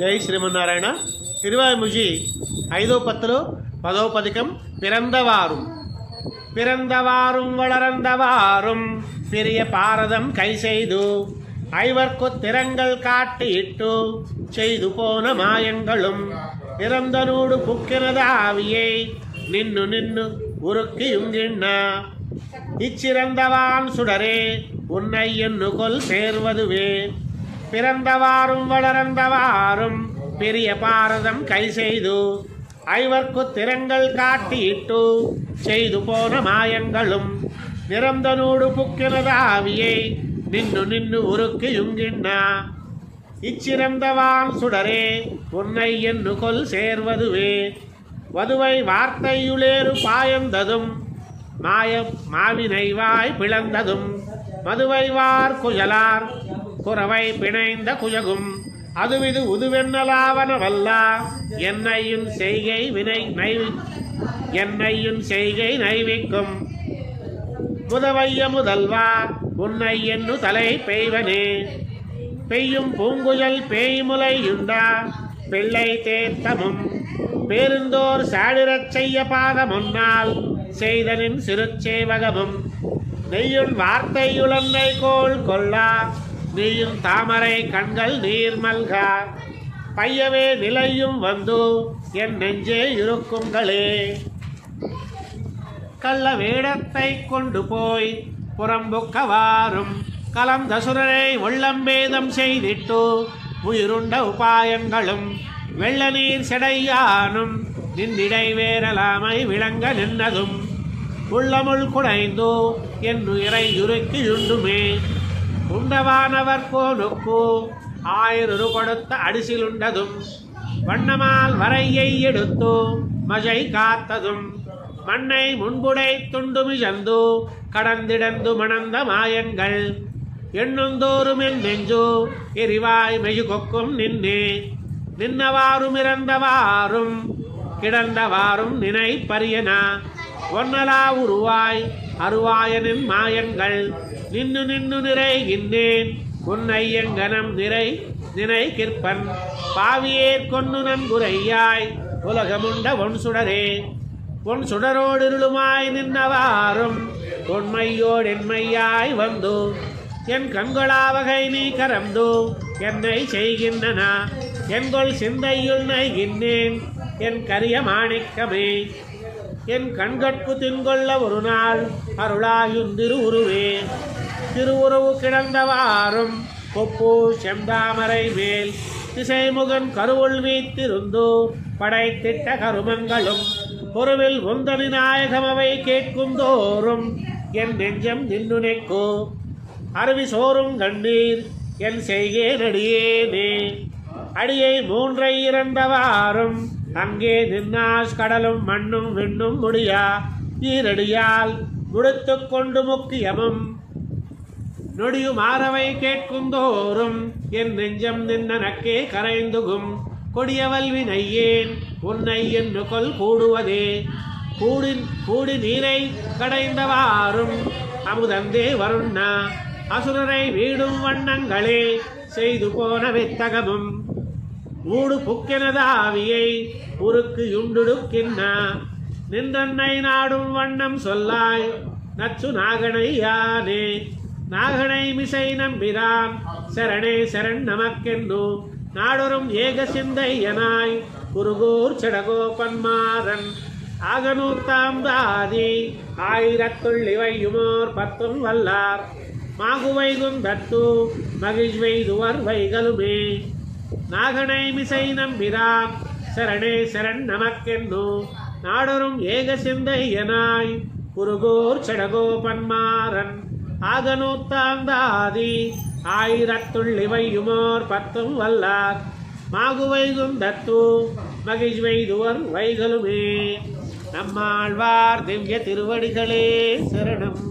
జై శ్రీమన్నారాయణ. తిరువాయిముజి 5వ పత్తులు 10వ పదికం. பிறந்தவாறும் பிறந்தவாறும் வளர்ந்தவாறும் பெரிய பாரதம் கை செய்து ஐவர்க்கு திறங்கள் காட்டிட்டு செய்து போன மாயங்களும் பிறந்தனூடு புக்கினதாவியை நின்னு நின்னு உருக்கியுங்கிண்ண இச்சிறந்தவான் சுடரே உன்னை என்னு கொல் சேர்வதுவே. பிறந்தவாறும் வளர்ந்தவாறும் பெரிய பாரதம் கை செய்து ஐவர்க்கு திறங்கள் காட்டிட்டு செய்து போன மாயங்களும் நிறந்தனூடு புக்கினதாவியை நின்னு நின்னு உருக்கியுங்கிண்ண இச்சிறந்தவான் சுடரே உன்னை என்னு கொல் சேர்வதுவே. வதுவை வார்த்தையுளேறு பாயந்ததும் மாவினை வாய் பிளந்ததும் மதுவைவார் குயலார் குறவை பிணைந்த குயகும் அதுவிது உதுவென்னலாவன வல்லா என்னையும் செய்கை நைவிக்கும் முதவைய முதல்வா உன்னை என்னு தலை பெய்வனே. பெய்யும் பூங்குழல் பேய்முலையுண்டா பிள்ளை தேத்தமும் பேருந்தோர் சாடிரச் செய்ய பாத முன்னால் செய்தனின் சிறுச்சேவகமும் நெய்யுள் வார்த்தையுளன்னை கோள் கொள்ளா நீயும் தாமரை கண்கள் நீர் மல்கா பையவே நிலையும் வந்து என் நெஞ்சே இருக்குங்களே. கள்ள வேடத்தை கொண்டு போய் புறம்புக்கவாறும் கலந்த சுரரை உள்ளம்பேதம் செய்திட்டு உயிருண்ட உபாயங்களும் வெள்ள நீர் செடையானும் நின்னிடை வேரலாமை விளங்க நின்னதும் உள்ளமுள் குடைந்து என்னுயிரை உருக்கியுண்டுமே. உண்டவானவர் கோனுக்கு 1000 கொடுத்த அடிசிலுண்டதும் வண்ணமால் வரையை எடுத்து மஜை காத்ததும் மண்ணை முன்புடை துண்டுமிழந்து கடந்திடந்து மணந்த மாயங்கள் எண்ணுந்தோறும் என் நெஞ்சு எரிவாய் மெழுகொக்கும் நின்னே. நின்னவாறும் இறந்தவாறும் கிடந்தவாறும் நினை பரியனா ஒன்னலா உருவாய் அருவாயனின் மாயங்கள் நின்னு நின்னு நிறைகின்றேன் உன்னை எங்கனம் நினை கிற்பன் பாவியேற் கொன்னு நன்குரையாய் உலகமுண்ட ஒன் சுடரே. பொன் சுடரோடிருளுமாய் நின்னவாறும் பொன்மையோடு என்மையாய் வந்து என் கண்களாவகை நீ கரந்து என்னை செய்கின்றனா என்கொள் சிந்தையுள் நைகின்றேன் என் கரிய மாணிக்கமே. என் கண்கட்கு தின்கொள்ள ஒரு நாள் அருளாயுந்திரு உருவே. திருவுருவு கிடந்தவாறும் கொப்பு செந்தாமரை மேல் திசைமுகன் கருவுள் வீத்திருந்து படைத்திட்ட கருமங்களும் பொருவில் உந்தனி நாயகமவை கேட்கும் தோறும் என் நெஞ்சம் நின்னுனைக்கோ அருவி சோறும் கண்ணீர் என் செய்கே நடியேனே. அடியை 3 இறந்தவாறும் அங்கே நின்னாஸ் கடலும் மண்ணும் விண்ணும் முடியா ஈரடியால் முடித்து கொண்டு முக்கியமும் நொடியும் ஆரவை கேட்கும் தோறும் என் நெஞ்சம் நின்னனக்கே கரைந்துகும் கொடியவல்வி நையேன் உன்னை என்று கொல் கூடுவதே. கூடி நீரை கடைந்தவாறும் அமுதந்தே வருண்ணா அசுரரை வீடும் வண்ணங்களே செய்து போன வித்தகமும் ஊடு புக்கெனதாவியை உருக்கு யுண்டுடுக்கின்னா நின்றன்னை நாடும் வண்ணம் சொல்லாய் நச்சு நாகனை யானே. நாகனை மிசை நம்பிரான் சரணே சரண் நமக்கென்று நாடொரும் ஏக சிந்தையனாய் குருகூர் செடகோபன்மாறன் ஆகநூத்தாம் தாதி 1000 இவையுமோர் 10 வல்லார் மாகுவைகுந்தத்து மகிழ்வைதுவர் வைகளுமே. நாகனை மிசை நம்பிரான் சரணே சரண் நமக்கென்னு நாடொரும் ஏக சிந்தையனாய் குருகூர் செடகோபன்மாறன் ஆகநூத்தாம் தாதி 1000 இவையுமோர் 10 வல்லார் மாகுவைகுந்தத்து மகிழ்வைதுவர் வைகளுமே. நம்மாழ்வார் திவ்ய திருவடிகளே சரணம்.